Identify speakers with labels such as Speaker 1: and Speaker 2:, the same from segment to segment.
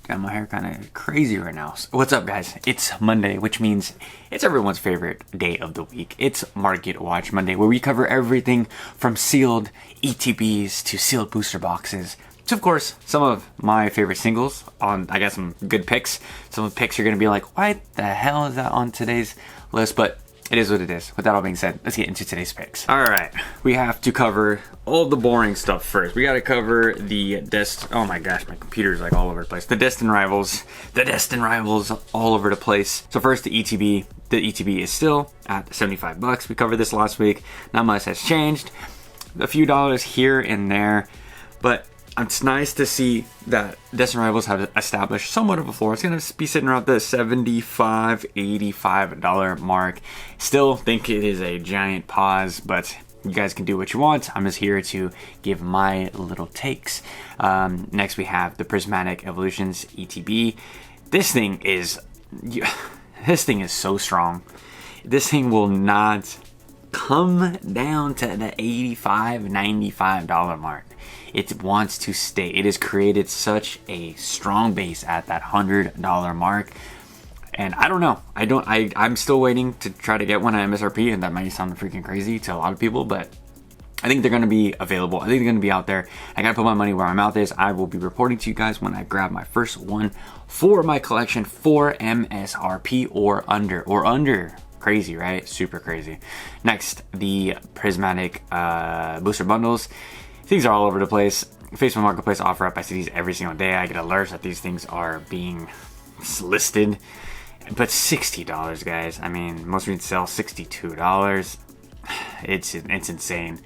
Speaker 1: Got my hair kind of crazy right now. So what's up, guys? It's Monday, which means it's everyone's favorite day of the week. It's Market Watch Monday, where we cover everything from sealed ETBs to sealed booster boxes. So, of course, some of my favorite singles. I got some good picks. Some of the picks you're going to be like, why the hell is that on today's list? But it is what it is. With that all being said, let's get into today's picks. All right, we have to cover all the boring stuff first. We got to cover the oh my gosh, my computer's like all over the place. The Destined rivals all over the place. So first, the ETB. The ETB is still at $75. We covered this last week. Not much has changed. A few dollars here and there, but it's nice to see that Destined Rivals have established somewhat of a floor. It's going to be sitting around the $75, $85 mark. Still think it is a giant pause, but you guys can do what you want. I'm just here to give my little takes. Next, we have the Prismatic Evolutions ETB. This thing is so strong. This thing will not come down to the $85, $95 mark. It wants to stay. It has created such a strong base at that $100 mark. And I don't know. I'm still waiting to try to get one at MSRP, and that might sound freaking crazy to a lot of people, but I think they're going to be available. I think they're going to be out there. I got to put my money where my mouth is. I will be reporting to you guys when I grab my first one for my collection for MSRP or under. Crazy, right? Super crazy. Next, the Prismatic booster bundles. These are all over the place. Facebook Marketplace offer up. I see these every single day. I get alerts that these things are being listed. But $60, guys. I mean, most of them sell $62. It's insane.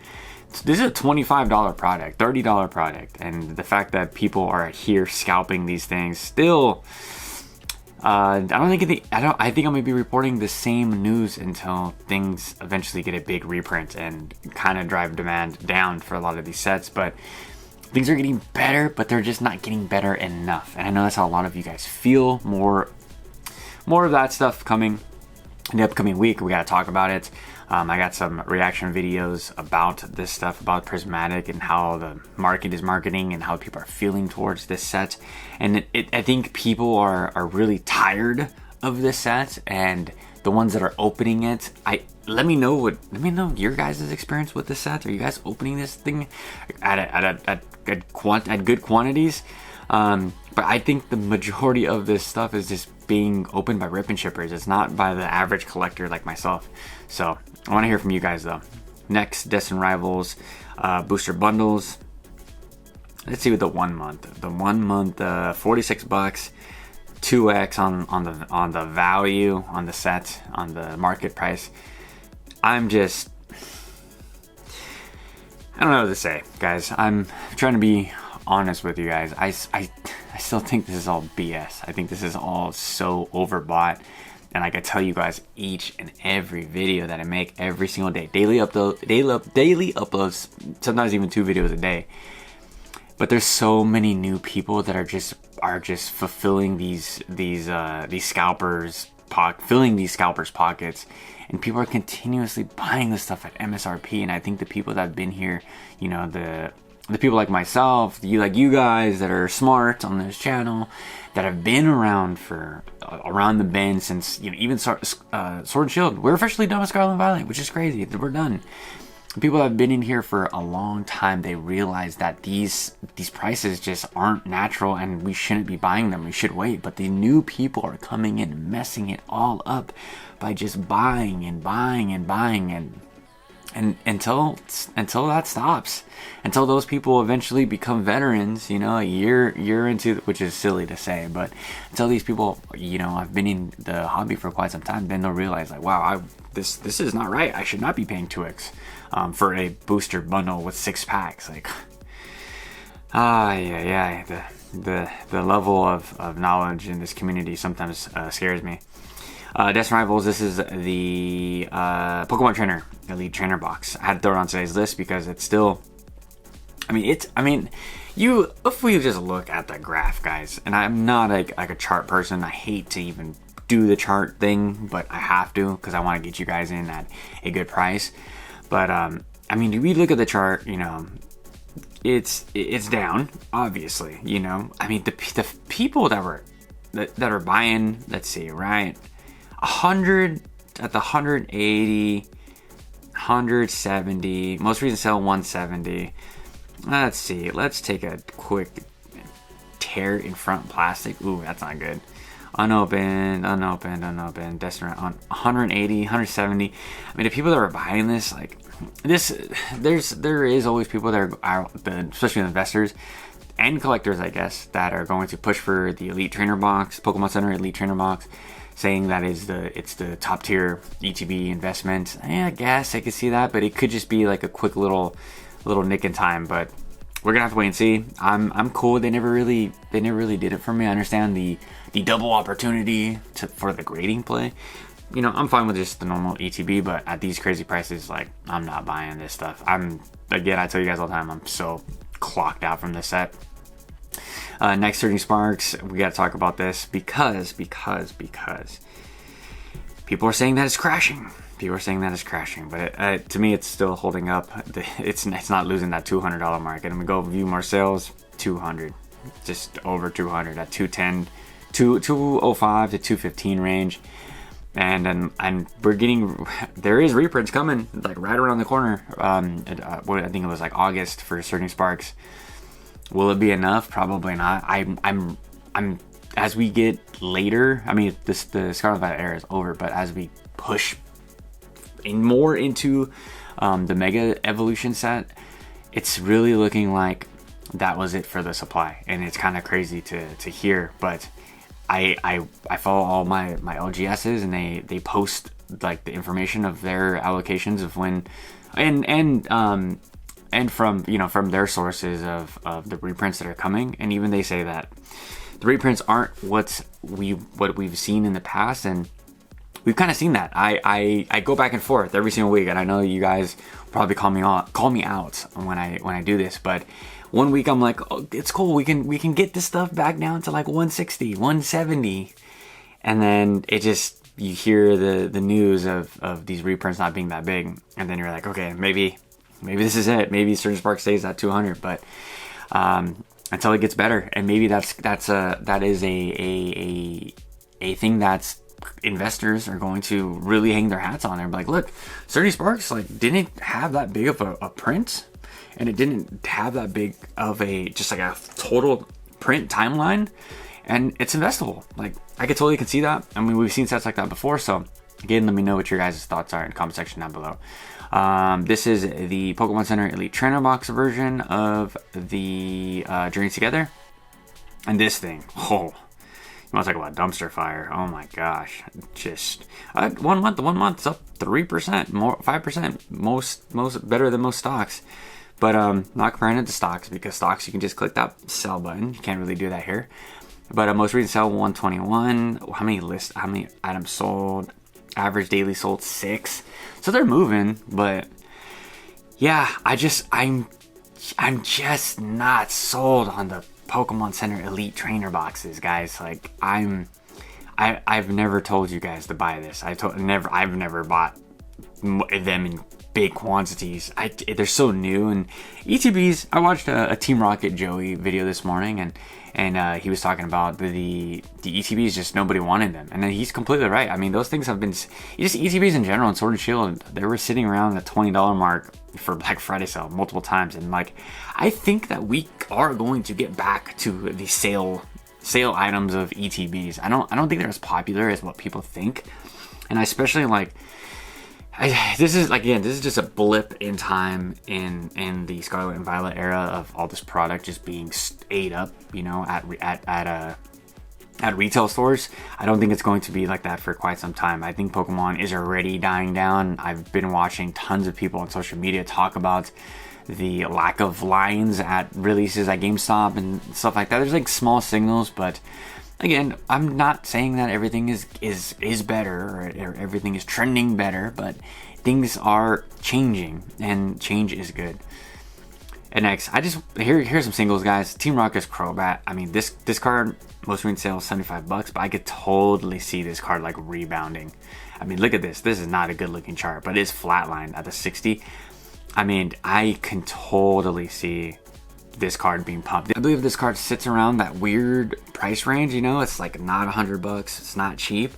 Speaker 1: This is a $25 product, $30 product, and the fact that people are here scalping these things still. I think I'm gonna be reporting the same news until things eventually get a big reprint and kind of drive demand down for a lot of these sets. But things are getting better, but they're just not getting better enough. And I know that's how a lot of you guys feel. More of that stuff coming in the upcoming week. We gotta talk about it. I got some reaction videos about this stuff, about Prismatic and how the market is marketing and how people are feeling towards this set. And I think people are really tired of this set, and the ones that are opening it, let me know your guys' experience with this set. Are you guys opening this thing at good quantities? But I think the majority of this stuff is just being opened by rip and shippers. It's not by the average collector like myself. So I want to hear from you guys though. Next, Destined Rivals booster bundles. Let's see with the 1 month. The 1 month, $46, 2x on the value on the set, on the market price. I don't know what to say, guys. I'm trying to be honest with you guys. I still think this is all BS. I think this is all so overbought. And like I tell you guys, each and every video that I make every single day, daily uploads, sometimes even 2 videos a day. But there's so many new people that are just fulfilling these scalpers, filling these scalpers' pockets, and people are continuously buying this stuff at MSRP. And I think the people that have been here, you know, the people like myself, you guys that are smart on this channel, that have been around the bend since, you know, even Sword and Shield. We're officially done with Scarlet and Violet, which is crazy. We're done. People that have been in here for a long time, they realize that these prices just aren't natural and we shouldn't be buying them. We should wait. But the new people are coming in and messing it all up by just buying and buying and buying and until that stops, until those people eventually become veterans, you know, a year into, which is silly to say, but until these people, you know, have been in the hobby for quite some time, then they'll realize like, wow, this is not right. I should not be paying 2x for a booster bundle with 6 packs. Like, the level of knowledge in this community sometimes scares me. Destined Rivals, this is the Pokemon Trainer Elite Trainer box. I had to throw it on today's list because it's still, if we just look at the graph, guys, and I'm not like a chart person. I hate to even do the chart thing, but I have to because I want to get you guys in at a good price. But if we look at the chart, you know, it's down, obviously, you know. I mean, the people that are buying, let's see, right, 100 at the 180, 170, most recent sale 170. Let's see, let's take a quick tear in front plastic. Ooh, that's not good. Unopened. Destined on 180, 170. I mean, the people that are buying this, like this, there is always people that are especially investors and collectors, I guess, that are going to push for the Elite Trainer box, Pokemon Center Elite Trainer box, saying that it's the top tier ETB investment. I guess I could see that, but it could just be like a quick little nick in time. But we're gonna have to wait and see. I'm cool. They never really did it for me. I understand the double opportunity for the grading play. You know, I'm fine with just the normal ETB, but at these crazy prices, like, I'm not buying this stuff. Again, I tell you guys all the time, I'm so clocked out from this set. Next, Surging Sparks, we got to talk about this because people are saying that it's crashing. But to me, it's still holding up. It's not losing that $200 mark. And we go view more sales, 200, just over 200 at 210, 205 to 215 range. And we're getting, there is reprints coming like right around the corner. I think it was like August for Surging Sparks. Will it be enough? Probably not. I'm as we get later. I mean, the Scarlet Violet era is over, but as we push more into the Mega Evolution set, it's really looking like that was it for the supply, and it's kind of crazy to hear, but. I follow all my LGSs, and they post like the information of their allocations of when, and from, you know, from their sources of the reprints that are coming, and even they say that the reprints aren't what we've seen in the past, and we've kind of seen that. I go back and forth every single week, and I know you guys probably call me out when I do this, but. One week I'm like, oh, it's cool. We can get this stuff back down to like 160, 170, and then it just, you hear the news of these reprints not being that big, and then you're like, okay, maybe this is it. Maybe Surging Spark stays at 200, but until it gets better, and maybe that is a thing that's investors are going to really hang their hats on. They're like, look, Surging Sparks like didn't have that big of a print. And it didn't have that big of a total print timeline, and it's investable. Like, I could totally see that. I mean, we've seen sets like that before. So again, let me know what your guys' thoughts are in the comment section down below. This is the Pokemon Center Elite Trainer box version of the Journey Together, and this thing, oh, you want to talk about dumpster fire? Oh my gosh! Just 1 month, it's up 3%, more 5%, most better than most stocks. But not comparing it to stocks, because stocks you can just click that sell button. You can't really do that here. But most recent sale 121. How many items sold? Average daily sold 6. So they're moving, but yeah, I'm just not sold on the Pokemon Center Elite Trainer boxes, guys. Like, I've never told you guys to buy this. I've never bought them in big quantities. They're so new, and ETBs. I watched a Team Rocket Joey video this morning, and he was talking about the ETBs. Just nobody wanted them, and then he's completely right. I mean, those things have been just ETBs in general and Sword and Shield. They were sitting around the $20 mark for Black Friday sale multiple times, and like, I think that we are going to get back to the sale items of ETBs. I don't think they're as popular as what people think, and I especially like. This is just a blip in time in the Scarlet and Violet era of all this product just being ate up, you know, at retail stores. I don't think it's going to be like that for quite some time. I think Pokemon is already dying down. I've been watching tons of people on social media talk about the lack of lines at releases at GameStop and stuff like that. There's like small signals, but again, I'm not saying that everything is better or everything is trending better, but things are changing, and change is good. And next, here's some singles, guys. Team Rocket's Crobat. I mean, this card, most recent sale is $75, but I could totally see this card like rebounding. I mean, look at this. This is not a good looking chart, but it's flatlined at the 60. I mean, I can totally see this card being pumped. I believe this card sits around that weird price range, you know, it's like not $100, it's not cheap,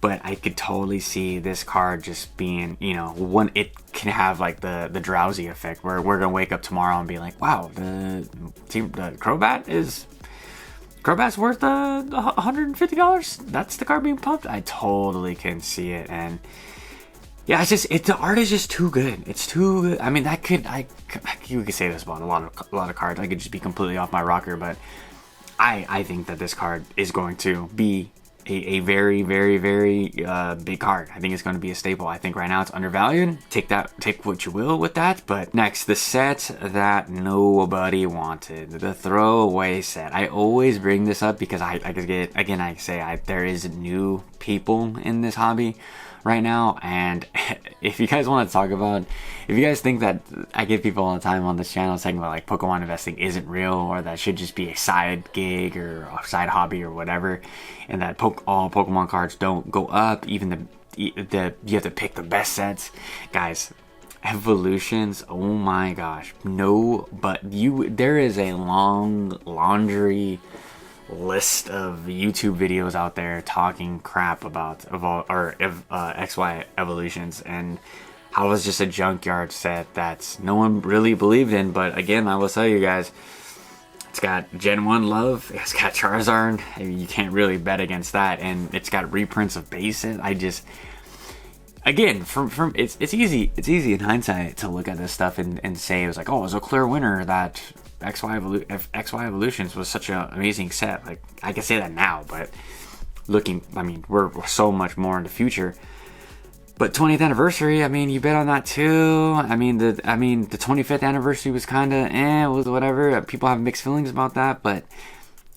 Speaker 1: but I could totally see this card just being, you know, one, it can have like the drowsy effect where we're gonna wake up tomorrow and be like, wow, the Crobat's worth $150. That's the card being pumped. I totally can see it. And yeah, it's just, the art is just too good. It's too good. I mean, you could say this about a lot of cards. I could just be completely off my rocker, but I think that this card is going to be a very, very, very big card. I think it's going to be a staple. I think right now it's undervalued. Take what you will with that. But next, the set that nobody wanted, the throwaway set. I always bring this up because there is new people in this hobby right now, and if you guys want to talk about, if you guys think that I get people all the time on this channel talking about like Pokemon investing isn't real, or that should just be a side gig or a side hobby or whatever, and that all Pokemon cards don't go up, even you have to pick the best sets, guys, evolutions, oh my gosh, no, but there is a long laundry list of YouTube videos out there talking crap about XY evolutions and how it's just a junkyard set that no one really believed in. But again, I will tell you guys, it's got Gen 1 love, it's got Charizard, you can't really bet against that, and it's got reprints of bases. I just, again, from it's easy in hindsight to look at this stuff and say it was like, oh, it was a clear winner that XY Evolutions was such an amazing set. Like, I can say that now, but I mean, we're so much more in the future. But 20th anniversary, I mean, you bet on that too. I mean, the 25th anniversary was kind of was whatever. People have mixed feelings about that, but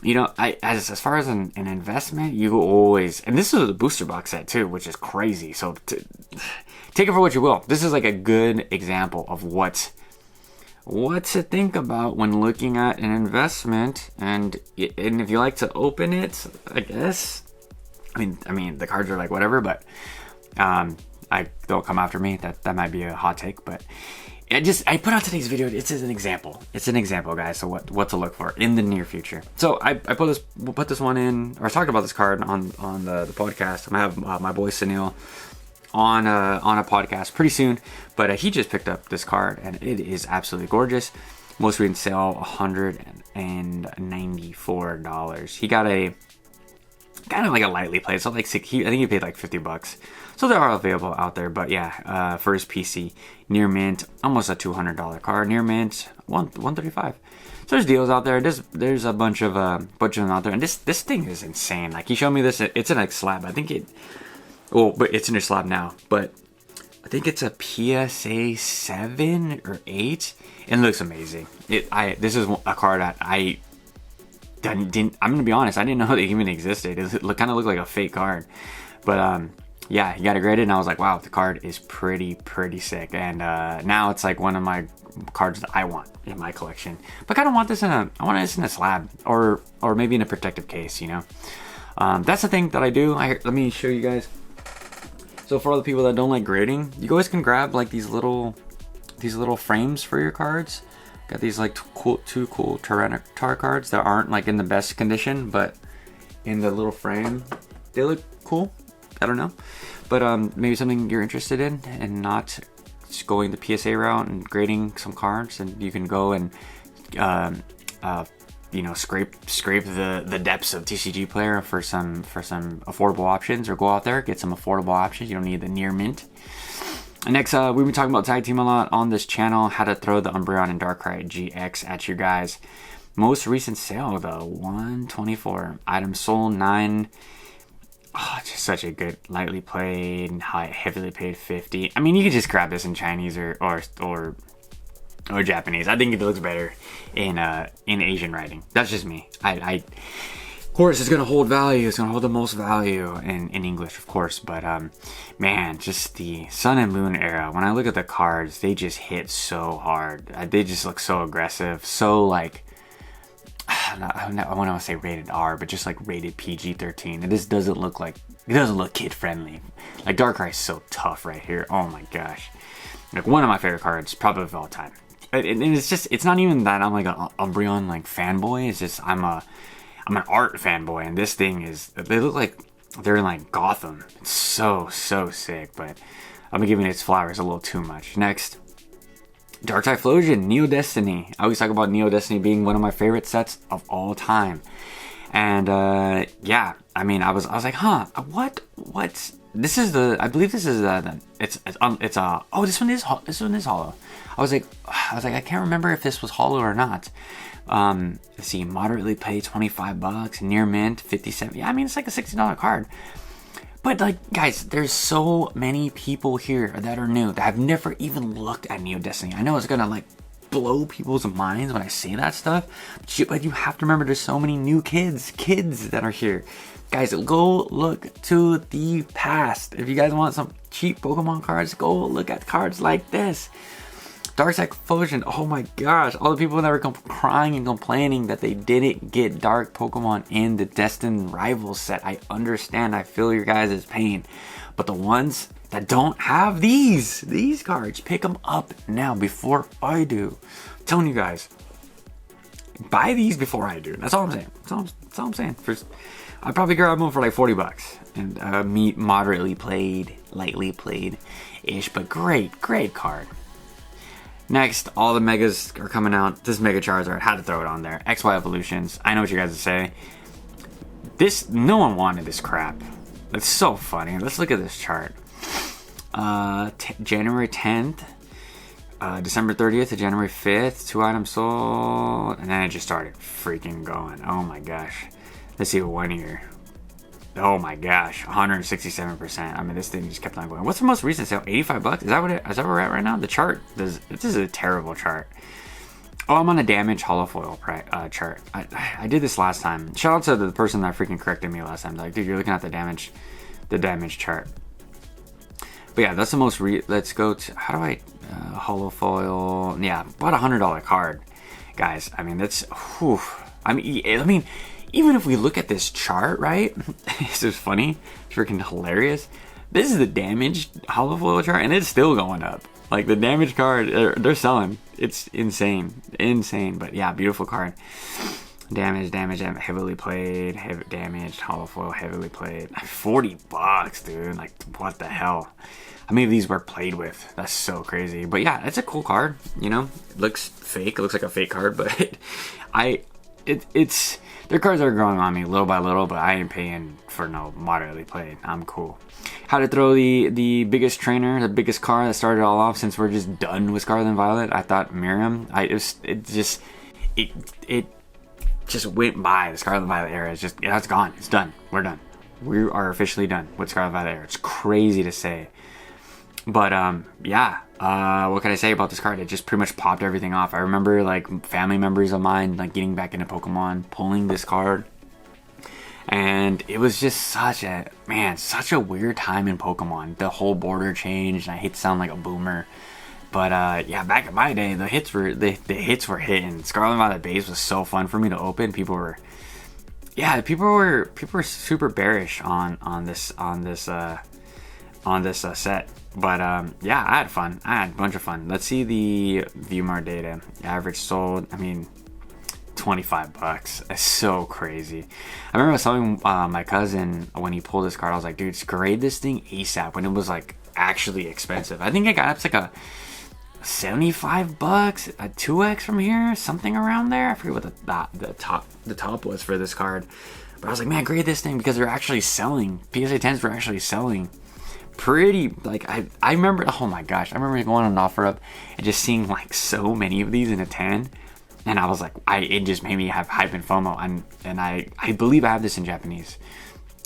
Speaker 1: you know, as far as an investment, you always, and this is a booster box set too, which is crazy. So take it for what you will. This is like a good example of what to think about when looking at an investment, and if you like to open it, I guess. I mean, the cards are like whatever, but don't come after me. That might be a hot take, but I put out today's video. It's an example. It's an example, guys. So what to look for in the near future. So we'll put this one in, or I talked about this card on the podcast. I'm gonna have my boy Sunil on a podcast pretty soon, but he just picked up this card and it is absolutely gorgeous. Most recent sale $194. He got a kind of like a lightly played, so like I think he paid like $50. So they are available out there, but yeah, for his PC, near mint, almost a $200 card. Near mint, $135. So there's deals out there. There's a bunch of them out there, and this thing is insane. Like, he showed me this. It's in a slab. I think but it's in a slab now. But I think it's a PSA 7 or 8. It looks amazing. This is a card that I'm gonna be honest, I didn't know they even existed. It kind of looked like a fake card, but yeah, you got it graded, and I was like, wow, the card is pretty sick. And now it's like one of my cards that I want in my collection. But I kind of want this I want this in a slab, or maybe in a protective case, you know. That's the thing that I do. Let me show you guys. So for all the people that don't like grading, you guys can grab like these little frames for your cards. Got these like two cool Tyranitar cards that aren't like in the best condition, but in the little frame, they look cool. I don't know, but maybe something you're interested in, and not just going the PSA route and grading some cards, and you can go and you know, scrape the depths of TCG Player for some affordable options, or go out there, get some affordable options. You don't need the near mint. Next, we've been talking about Tag Team a lot on this channel, how to throw the Umbreon and Darkrai GX at you guys. Most recent sale though, $124. Item sold 9. Oh, just such a good, lightly played, heavily paid 50. I mean, you could just grab this in Chinese or Japanese. I think it looks better in Asian writing. That's just me. Of course, it's gonna hold value. It's gonna hold the most value in English, of course. But man, just the Sun and Moon era. When I look at the cards, they just hit so hard. They just look so aggressive. So like, I want to say rated R, but just like rated PG-13. And this doesn't look kid friendly. Like, Darkrai is so tough right here. Oh my gosh. Like, one of my favorite cards, probably of all time. and it's not even that I'm like a Umbreon like fanboy. It's just I'm an art fanboy, and this thing they look like they're in like Gotham. It's so sick, but I'm giving its flowers a little too much. Next, Dark Typhlosion, Neo Destiny. I always talk about Neo Destiny being one of my favorite sets of all time. And yeah, I mean, I was like, huh, what's this is the, I believe this is oh, this one is hollow. I was like, I can't remember if this was hollow or not. Let's see, moderately played, $25, near mint, 57. Yeah, I mean, it's like a $60 card. But like, guys, there's so many people here that are new that have never even looked at Neo Destiny. I know it's gonna like blow people's minds when I say that stuff, but you have to remember there's so many new kids that are here. Guys, go look to the past. If you guys want some cheap Pokemon cards, go look at cards like this. Dark Typhlosion, oh my gosh, all the people that were crying and complaining that they didn't get Dark Pokemon in the Destined Rivals set. I understand, I feel your guys' pain. But the ones that don't have these cards, pick them up now before I do. I'm telling you guys, buy these before I do. That's all I'm saying. That's all I'm saying. First, I'd probably grab them for like $40. And me moderately played, lightly played-ish, but great card. Next, all the megas are coming out. This Mega Charizard, had to throw it on there. XY Evolutions. I know what you guys would say. No one wanted this crap. It's so funny. Let's look at this chart. January 10th, December 30th to January 5th. 2 items sold. And then it just started freaking going. Oh my gosh. Let's see what 1 year. Oh my gosh, 167%. I mean, this thing just kept on going. What's the most recent sale? $85? Is that where we're at right now? The chart, this is a terrible chart. Oh, I'm on a damaged holofoil chart. I did this last time. Shout out to the person that freaking corrected me last time. Like, dude, you're looking at the damage chart. But yeah, that's the most let's go to, how do I, holofoil, yeah, about $100 card. Guys, I mean, that's, whew. I mean, even if we look at this chart, right? This is funny, freaking hilarious. This is the damaged holofoil chart, and it's still going up. Like, the damaged card, they're selling. It's insane. But yeah, beautiful card. Damage, heavily played, damaged, holofoil, heavily played. $40, dude. Like, what the hell? How many of these were played with? That's so crazy. But yeah, it's a cool card. You know, it looks fake. It looks like a fake card, but it's their cards are growing on me little by little, but I ain't paying for no moderately played. I'm cool. How to throw the biggest trainer, the biggest card that started it all off, since we're just done with Scarlet and Violet. I thought Miriam. It just went by. The Scarlet and Violet era. It's gone. It's done. We're done. We are officially done with Scarlet and Violet era. It's crazy to say. But yeah, what can I say about this card? It just pretty much popped everything off. I remember like family members of mine like getting back into Pokemon, pulling this card, and it was just such a weird time in Pokemon. The whole border changed, and I hate to sound like a boomer, but yeah, back in my day, the hits were hitting. Scarlet and Violet base was so fun for me to open. People were super bearish on this set. But yeah, I had fun. I had a bunch of fun. Let's see the Viewmart data. Average sold, I mean, $25. That's so crazy. I remember I was telling my cousin when he pulled this card, I was like, dude, grade this thing ASAP, when it was like actually expensive. I think I got up to like a $75, a 2x from here, something around there. I forget what the top was for this card. But I was like, man, grade this thing, because they're actually selling. PSA 10s were actually selling pretty, like, I remember, oh my gosh, I remember going on an offer up and just seeing like so many of these in a 10, and I was like, it just made me have hype and FOMO, and I believe I have this in Japanese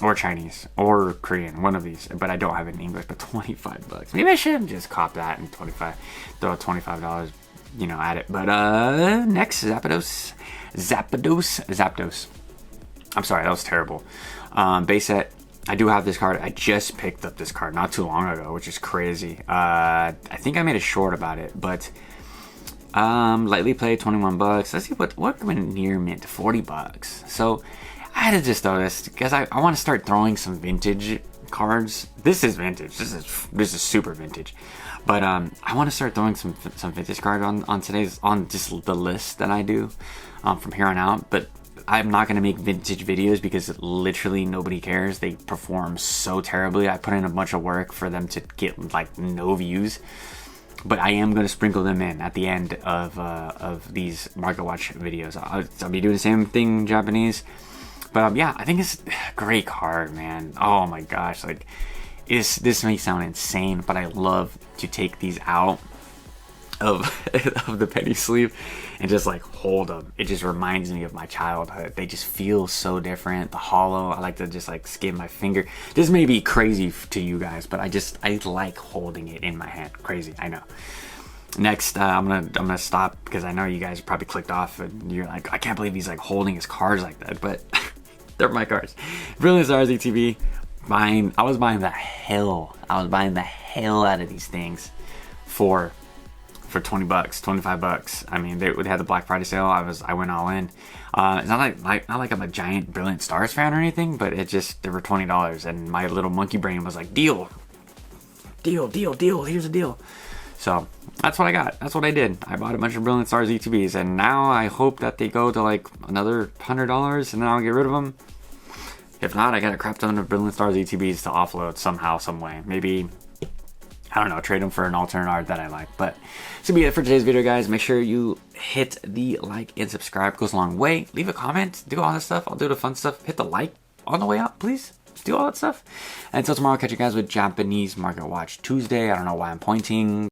Speaker 1: or Chinese or Korean, one of these, but I don't have it in English. But $25, maybe I should just cop that and throw $25, you know, at it. But next, Zapdos. I'm sorry, that was terrible. Base set. I do have this card. I just picked up this card not too long ago, which is crazy. I think I made a short about it, but lightly played, $21. Let's see what went near mint, $40. So I had to just throw this because I want to start throwing some vintage cards. This is vintage. This is super vintage. But I want to start throwing some vintage cards on just the list that I do from here on out. But I'm not going to make vintage videos because literally nobody cares. They perform so terribly. I put in a bunch of work for them to get like no views. But I am going to sprinkle them in at the end of these Market Watch videos. I'll be doing the same thing in Japanese. But yeah, I think it's a great card, man. Oh my gosh, like this may sound insane, but I love to take these out of the penny sleeve and just like hold them. It just reminds me of my childhood. They just feel so different. The hollow, I like to just like skim my finger. This may be crazy to you guys, but I like holding it in my hand. Crazy, I know. Next, I'm gonna stop because I know you guys probably clicked off and you're like, I can't believe he's like holding his cards like that, but they're my cards. Brilliant Stars ETB. I was buying the hell out of these things for $20, $25. I mean, they would have the Black Friday sale. I went all in. It's not like I'm a giant Brilliant Stars fan or anything, but they were $20, and my little monkey brain was like, deal. Here's a deal. So that's what I got. That's what I did. I bought a bunch of Brilliant Stars ETBs, and now I hope that they go to like another $100, and then I'll get rid of them. If not, I got a crap ton of Brilliant Stars ETBs to offload somehow, some way. Maybe, I don't know, trade them for an alternate art that I like. But this will be it for today's video, guys. Make sure you hit the like and subscribe. It goes a long way. Leave a comment. Do all this stuff. I'll do the fun stuff. Hit the like on the way out, please. Do all that stuff. And until tomorrow, I'll catch you guys with Japanese Market Watch Tuesday. I don't know why I'm pointing.